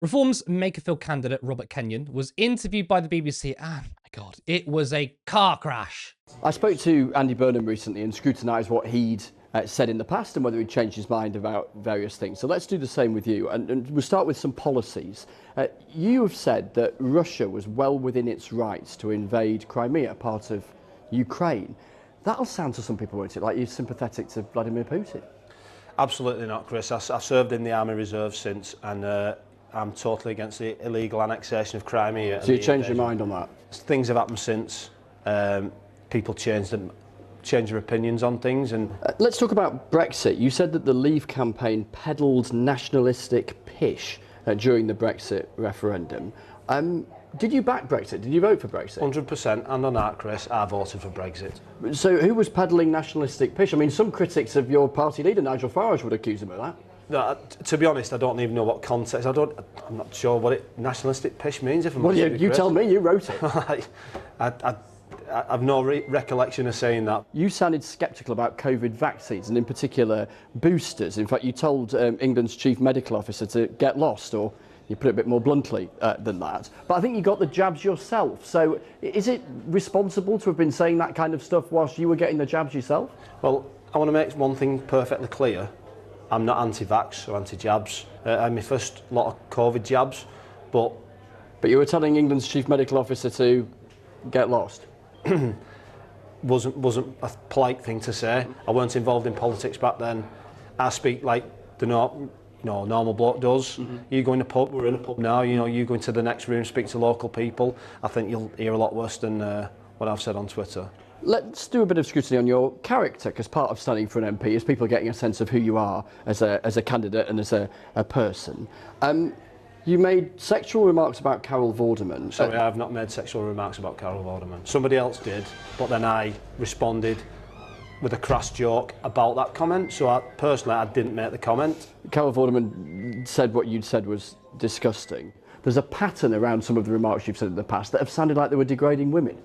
Reform's Makerfield candidate, Robert Kenyon, was interviewed by the BBC, and my God, it was a car crash. I spoke to Andy Burnham recently and scrutinised what he'd said in the past and whether he'd changed his mind about various things. So let's do the same with you. And we'll start with some policies. You have said that Russia was well within its rights to invade Crimea, part of Ukraine. That'll sound to some people, won't it, like you're sympathetic to Vladimir Putin? Absolutely not, Chris. I served in the Army Reserve since, and I'm totally against the illegal annexation of Crimea. So you changed your mind on that? Things have happened since. People change their opinions on things. And let's talk about Brexit. You said that the Leave campaign peddled nationalistic pish during the Brexit referendum. Did you back Brexit? Did you vote for Brexit? 100%, and on that, Chris, I voted for Brexit. So who was peddling nationalistic pish? I mean, some critics of your party leader, Nigel Farage, would accuse him of that. No, to be honest, I don't even know what context. I'm not sure what nationalistic pish means. If I'm well, you tell me. You wrote it. I've no recollection of saying that. You sounded sceptical about COVID vaccines and in particular boosters. In fact, you told England's chief medical officer to get lost, or you put it a bit more bluntly than that. But I think you got the jabs yourself. So is it responsible to have been saying that kind of stuff whilst you were getting the jabs yourself? Well, I want to make one thing perfectly clear. I'm not anti-vax or anti-jabs. I had my first lot of COVID jabs, but you were telling England's chief medical officer to get lost. wasn't a polite thing to say. I weren't involved in politics back then. I speak like the normal bloke does. You go in a pub, we're in a pub now, you go into the next room, speak to local people. I think you'll hear a lot worse than what I've said on Twitter. Let's do a bit of scrutiny on your character, because part of standing for an MP is people getting a sense of who you are as a candidate and as a person. You made sexual remarks about Carol Vorderman. Sorry, I have not made sexual remarks about Carol Vorderman. Somebody else did, but then I responded with a crass joke about that comment. So personally, I didn't make the comment. Carol Vorderman said what you'd said was disgusting. There's a pattern around some of the remarks you've said in the past that have sounded like they were degrading women.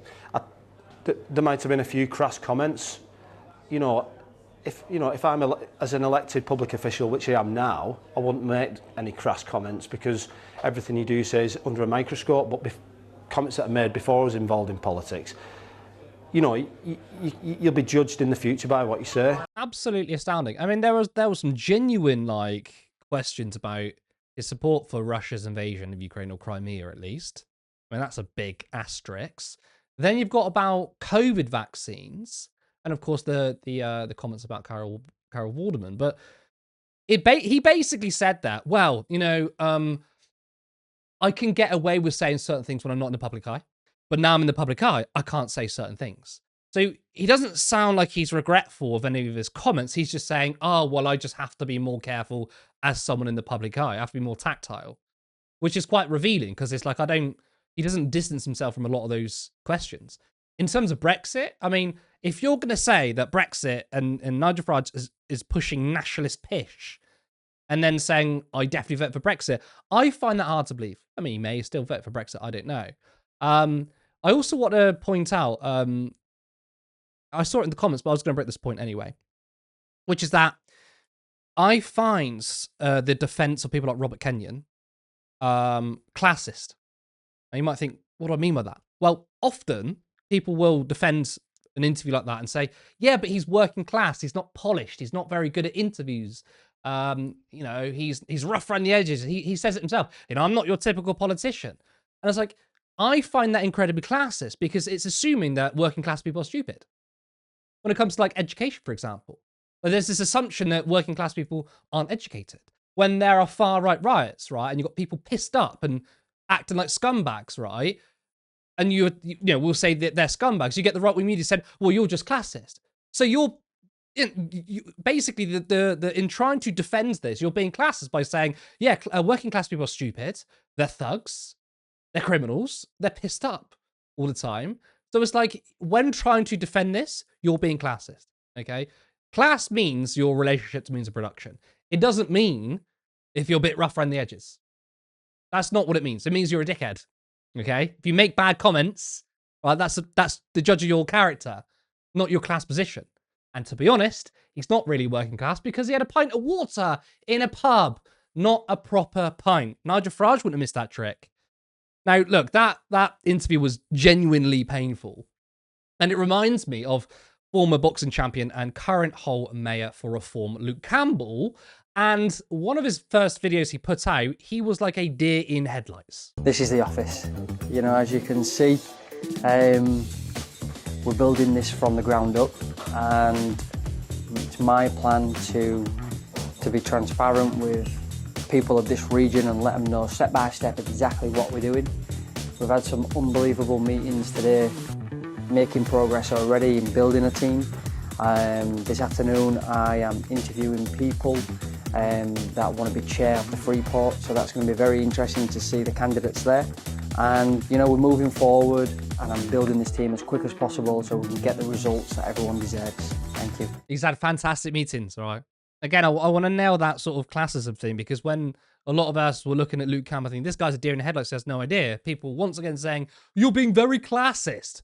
There might have been a few crass comments. If I'm as an elected public official, which I am now, I wouldn't make any crass comments because everything you do say is under a microscope. But comments that are made before I was involved in politics, you'll be judged in the future by what you say. Absolutely astounding. I mean, there was some genuine questions about his support for Russia's invasion of Ukraine, or Crimea at least. I mean, that's a big asterisk. Then you've got about COVID vaccines, and of course the comments about Carol Vorderman. But he basically said that, well, I can get away with saying certain things when I'm not in the public eye, but now I'm in the public eye, I can't say certain things. So he doesn't sound like he's regretful of any of his comments. He's just saying, oh, well, I just have to be more careful as someone in the public eye. I have to be more tactile, which is quite revealing because it's like he doesn't distance himself from a lot of those questions. In terms of Brexit, I mean, if you're going to say that Brexit and Nigel Farage is pushing nationalist pish and then saying, I definitely vote for Brexit, I find that hard to believe. I mean, he may still vote for Brexit, I don't know. I also want to point out, I saw it in the comments, but I was going to break this point anyway, which is that I find the defense of people like Robert Kenyon classist. Now you might think, what do I mean by that? Well, often people will defend an interview like that and say, yeah, but he's working class. He's not polished. He's not very good at interviews. He's rough around the edges. He says it himself. I'm not your typical politician. And it's like, I find that incredibly classist because it's assuming that working class people are stupid. When it comes to education, for example, there's this assumption that working class people aren't educated. When there are far right riots, right, and you've got people pissed up and acting like scumbags, right? And we'll say that they're scumbags. You get the right-wing media said, well, you're just classist. So you basically in trying to defend this, you're being classist by saying, yeah, working class people are stupid. They're thugs. They're criminals. They're pissed up all the time. So it's like, when trying to defend this, you're being classist, okay? Class means your relationship to means of production. It doesn't mean if you're a bit rough around the edges. That's not what it means. It means you're a dickhead, okay? If you make bad comments, right, that's the judge of your character, not your class position. And to be honest, he's not really working class because he had a pint of water in a pub not a proper pint. Nigel Farage wouldn't have missed that trick. Now, look, that interview was genuinely painful. And it reminds me of former boxing champion and current Hull mayor for reform, Luke Campbell. And one of his first videos he put out, he was like a deer in headlights. This is the office. You know, as you can see, we're building this from the ground up, and it's my plan to be transparent with people of this region and let them know step by step exactly what we're doing. We've had some unbelievable meetings today, making progress already in building a team. This afternoon I am interviewing people that want to be chair of the Freeport, so that's going to be very interesting to see the candidates there. And you know, we're moving forward, and I'm building this team as quick as possible so we can get the results that everyone deserves. Thank you. He's had fantastic meetings, all right? Again, I want to nail that sort of classism thing, because when a lot of us were looking at Luke Campbell thinking, this guy's a deer in the headlights, has no idea, people once again saying, you're being very classist.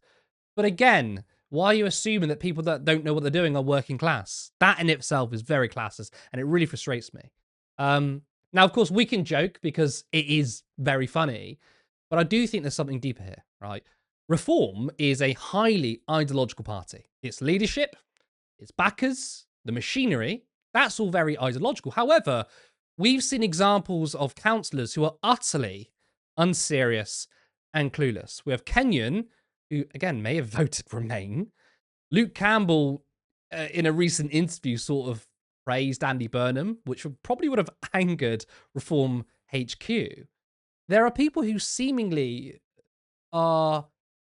But again, why are you assuming that people that don't know what they're doing are working class? That in itself is very classist, and it really frustrates me. Now, of course, we can joke because it is very funny, but I do think there's something deeper here, right? Reform is a highly ideological party. Its leadership, its backers, the machinery, that's all very ideological. However, we've seen examples of councillors who are utterly unserious and clueless. We have Kenyon, who, again, may have voted Remain. Luke Campbell, in a recent interview, sort of praised Andy Burnham, which probably would have angered Reform HQ. There are people who seemingly are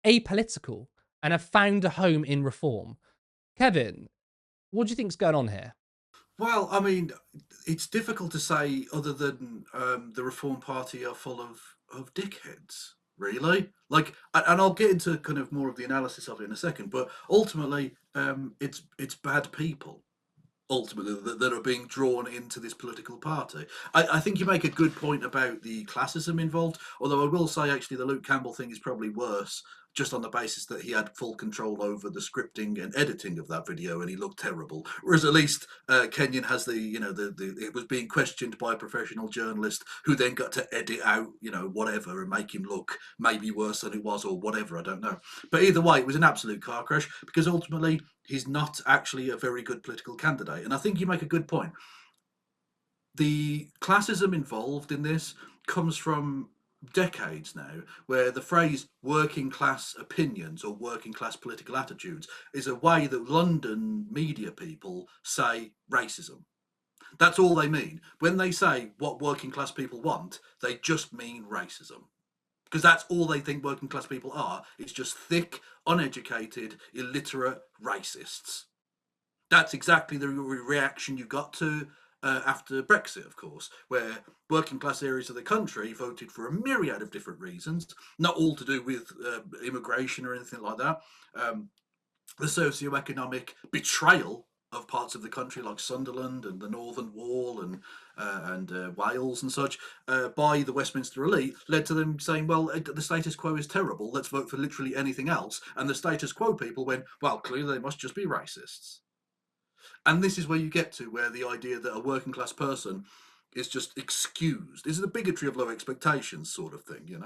apolitical and have found a home in Reform. Kevin, what do you think's going on here? Well, I mean, it's difficult to say other than the Reform Party are full of dickheads, really. Like, and I'll get into kind of more of the analysis of it in a second, but ultimately, it's bad people. Ultimately, that are being drawn into this political party. I think you make a good point about the classism involved, although I will say actually the Luke Campbell thing is probably worse, just on the basis that he had full control over the scripting and editing of that video, and he looked terrible. Whereas at least Kenyon has it was being questioned by a professional journalist who then got to edit out, whatever, and make him look maybe worse than it was or whatever, I don't know. But either way, it was an absolute car crash, because ultimately he's not actually a very good political candidate. And I think you make a good point. The classism involved in this comes from decades now, where the phrase working class opinions or working class political attitudes is a way that London media people say racism. That's all they mean. When they say what working class people want, they just mean racism. Because that's all they think working class people are. It's just thick, uneducated, illiterate racists. That's exactly the reaction you got to after Brexit, of course, where working class areas of the country voted for a myriad of different reasons, not all to do with immigration or anything like that. The socio-economic betrayal of parts of the country like Sunderland and the Northern Wall and Wales and such by the Westminster elite led to them saying, well, the status quo is terrible, let's vote for literally anything else. And the status quo people went, well, clearly they must just be racists. And this is where you get to where the idea that a working class person is just excused. This is the bigotry of low expectations sort of thing,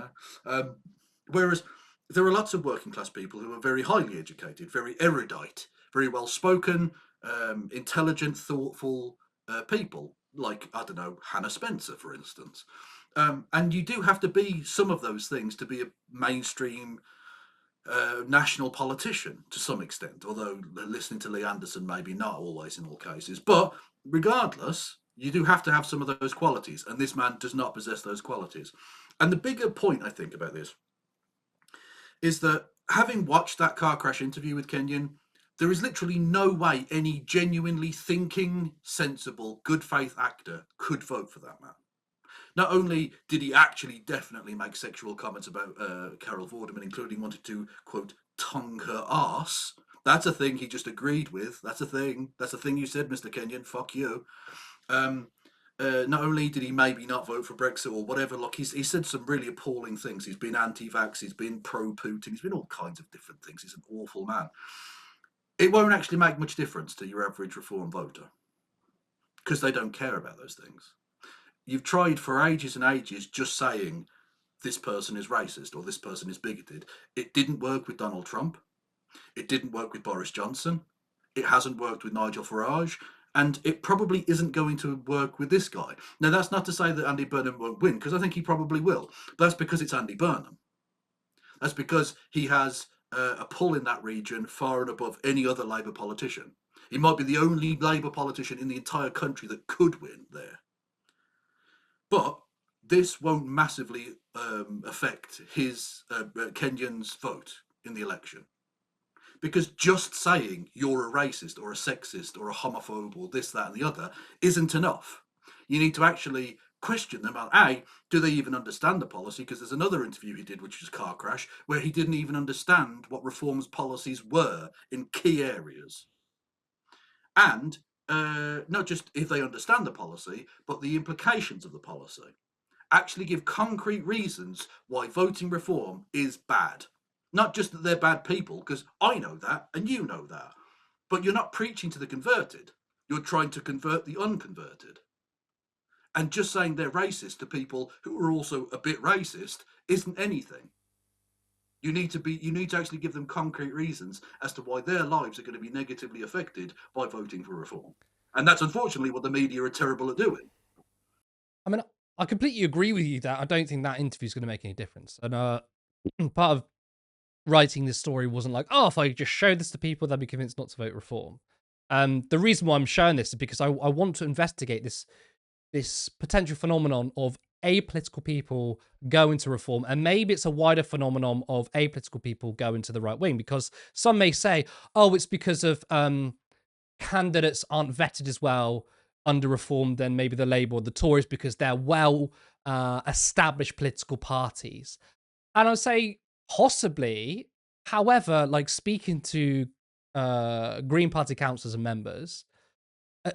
whereas there are lots of working class people who are very highly educated, very erudite, very well spoken, intelligent, thoughtful people, like, I don't know, Hannah Spencer, for instance. And you do have to be some of those things to be a mainstream national politician to some extent, although listening to Lee Anderson maybe not always in all cases. But regardless, you do have to have some of those qualities, and this man does not possess those qualities. And the bigger point I think about this is that having watched that car crash interview with Kenyon, there is literally no way any genuinely thinking, sensible, good faith actor could vote for that man. Not only did he actually definitely make sexual comments about Carol Vorderman, including wanted to, quote, tongue her arse. That's a thing he just agreed with. That's a thing. That's a thing you said, Mr. Kenyon. Fuck you. Not only did he maybe not vote for Brexit or whatever, look, he said some really appalling things. He's been anti-vax, he's been pro-Putin, he's been all kinds of different things. He's an awful man. It won't actually make much difference to your average Reform voter because they don't care about those things. you've tried for ages and ages just saying this person is racist or this person is bigoted. It didn't work with Donald Trump. It didn't work with Boris Johnson. It hasn't worked with Nigel Farage. And it probably isn't going to work with this guy. Now, that's not to say that Andy Burnham won't win, because I think he probably will. But that's because it's Andy Burnham. That's because he has a pull in that region far and above any other Labour politician. He might be the only Labour politician in the entire country that could win there. But this won't massively affect his Kenyon's vote in the election. Because just saying you're a racist or a sexist or a homophobe or this, that, and the other isn't enough. You need to actually question them on A, do they even understand the policy? Because there's another interview he did, which was Car Crash, where he didn't even understand what Reform's policies were in key areas. And not just if they understand the policy, but the implications of the policy. Actually give concrete reasons why voting reform is bad. Not just that they're bad people, because I know that and you know that. But you're not preaching to the converted. You're trying to convert the unconverted. And just saying they're racist to people who are also a bit racist isn't anything. You need to actually give them concrete reasons as to why their lives are going to be negatively affected by voting for reform. And that's unfortunately what the media are terrible at doing. I mean, I completely agree with you that I don't think that interview is going to make any difference. And part of writing this story wasn't like, oh, if I just show this to people, they'll be convinced not to vote reform. The reason why I'm showing this is because I want to investigate this potential phenomenon of apolitical people going to reform, and maybe it's a wider phenomenon of apolitical people going to the right wing, because some may say, oh, it's because of candidates aren't vetted as well under reform than maybe the Labour or the Tories, because they're well established political parties. And I'd say possibly, however, like speaking to Green Party councillors and members,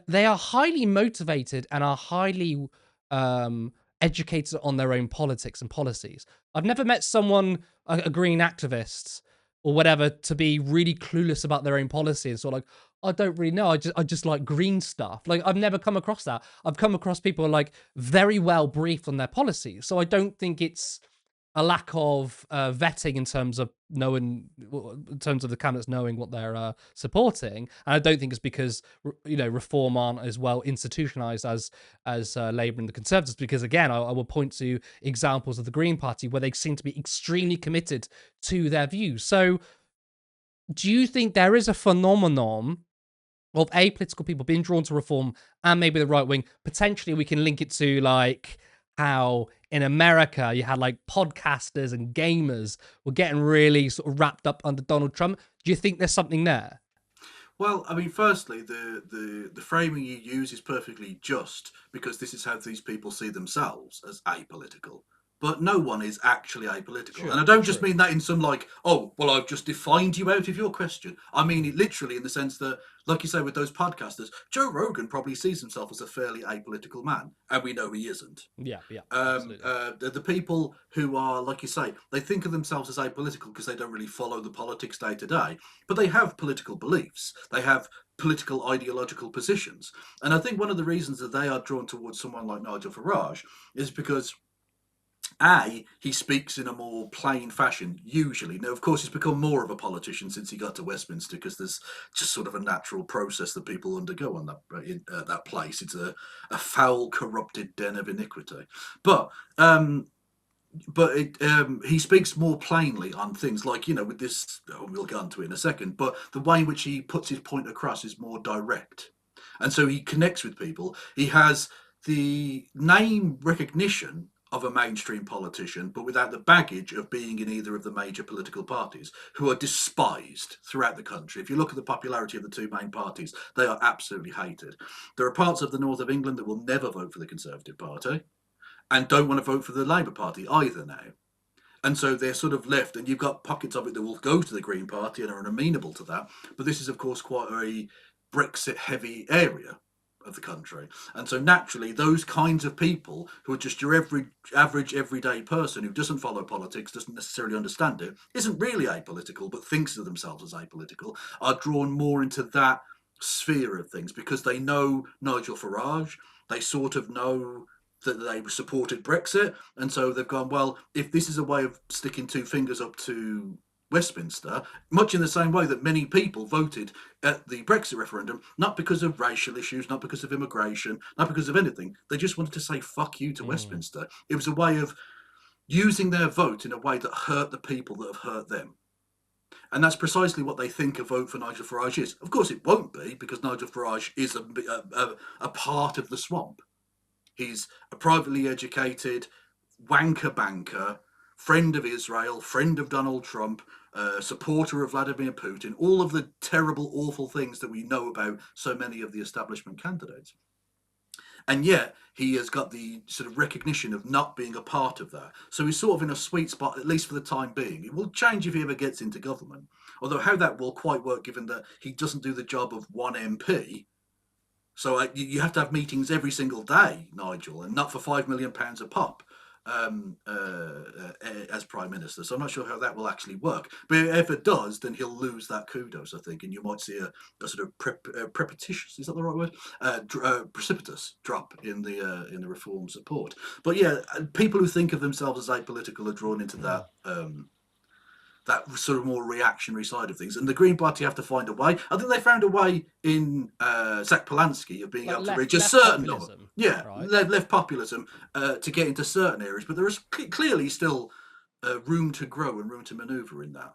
they are highly motivated and are highly educated on their own politics and policies. I've never met someone, a green activist or whatever, to be really clueless about their own policy and sort of like, I don't really know. I just like green stuff. Like, I've never come across that. I've come across people like very well briefed on their policies. So I don't think it's a lack of vetting in terms of knowing, in terms of the candidates knowing what they're supporting. And I don't think it's because, you know, reform aren't as well institutionalized as Labour and the Conservatives. Because again, I will point to examples of the Green Party where they seem to be extremely committed to their views. So do you think there is a phenomenon of apolitical people being drawn to reform and maybe the right wing? Potentially we can link it to like how in America you had like podcasters and gamers were getting really sort of wrapped up under Donald Trump. Do you think there's something there? Well, I mean, firstly, the framing you use is perfectly just, because this is how these people see themselves, as apolitical. But no one is actually apolitical. Sure, and I don't just sure. mean that in some like, oh, well, I've just defined you out of your question. I mean it literally in the sense that, like you say, with those podcasters, Joe Rogan probably sees himself as a fairly apolitical man, and we know he isn't. Yeah, absolutely. The people who are, like you say, they think of themselves as apolitical because they don't really follow the politics day to day, but they have political beliefs. They have political ideological positions. And I think one of the reasons that they are drawn towards someone like Nigel Farage is because he speaks in a more plain fashion, usually. Now, of course, he's become more of a politician since he got to Westminster, because there's just sort of a natural process that people undergo on that place. It's a foul, corrupted den of iniquity. But he speaks more plainly on things like, you know, with this, we'll get onto it in a second, but the way in which he puts his point across is more direct. And so he connects with people. He has the name recognition of a mainstream politician, but without the baggage of being in either of the major political parties, who are despised throughout the country. If you look at the popularity of the two main parties, they are absolutely hated. There are parts of the north of England that will never vote for the Conservative Party and don't want to vote for the Labour Party either now. And so they're sort of left, and you've got pockets of it that will go to the Green Party and are amenable to that. But this is, of course, quite a Brexit-heavy area of the country. And so naturally, those kinds of people who are just your average, everyday person who doesn't follow politics, doesn't necessarily understand it, isn't really apolitical, but thinks of themselves as apolitical, are drawn more into that sphere of things because they know Nigel Farage, they sort of know that they supported Brexit, and so they've gone, well, if this is a way of sticking two fingers up to Westminster, much in the same way that many people voted at the Brexit referendum, not because of racial issues, not because of immigration, not because of anything. They just wanted to say fuck you to Westminster. It was a way of using their vote in a way that hurt the people that have hurt them. And that's precisely what they think a vote for Nigel Farage is. Of course, it won't be, because Nigel Farage is a part of the swamp. He's a privately educated wanker banker, friend of Israel, friend of Donald Trump, supporter of Vladimir Putin, all of the terrible, awful things that we know about so many of the establishment candidates. And yet he has got the sort of recognition of not being a part of that. So he's sort of in a sweet spot, at least for the time being. It will change if he ever gets into government. Although how that will quite work, given that he doesn't do the job of one MP. So you have to have meetings every single day, Nigel, and not for £5 million a pop as Prime Minister. So I'm not sure how that will actually work. But if it does, then he'll lose that kudos, I think, and you might see a sort of prepetitious, is that the right word? Precipitous drop in the reform support. But yeah, people who think of themselves as apolitical are drawn into that that sort of more reactionary side of things. And the Green Party have to find a way. I think they found a way in Zach Polanski of being able to reach a certain number. Yeah, right? left populism to get into certain areas. But there is clearly still room to grow and room to manoeuvre in that.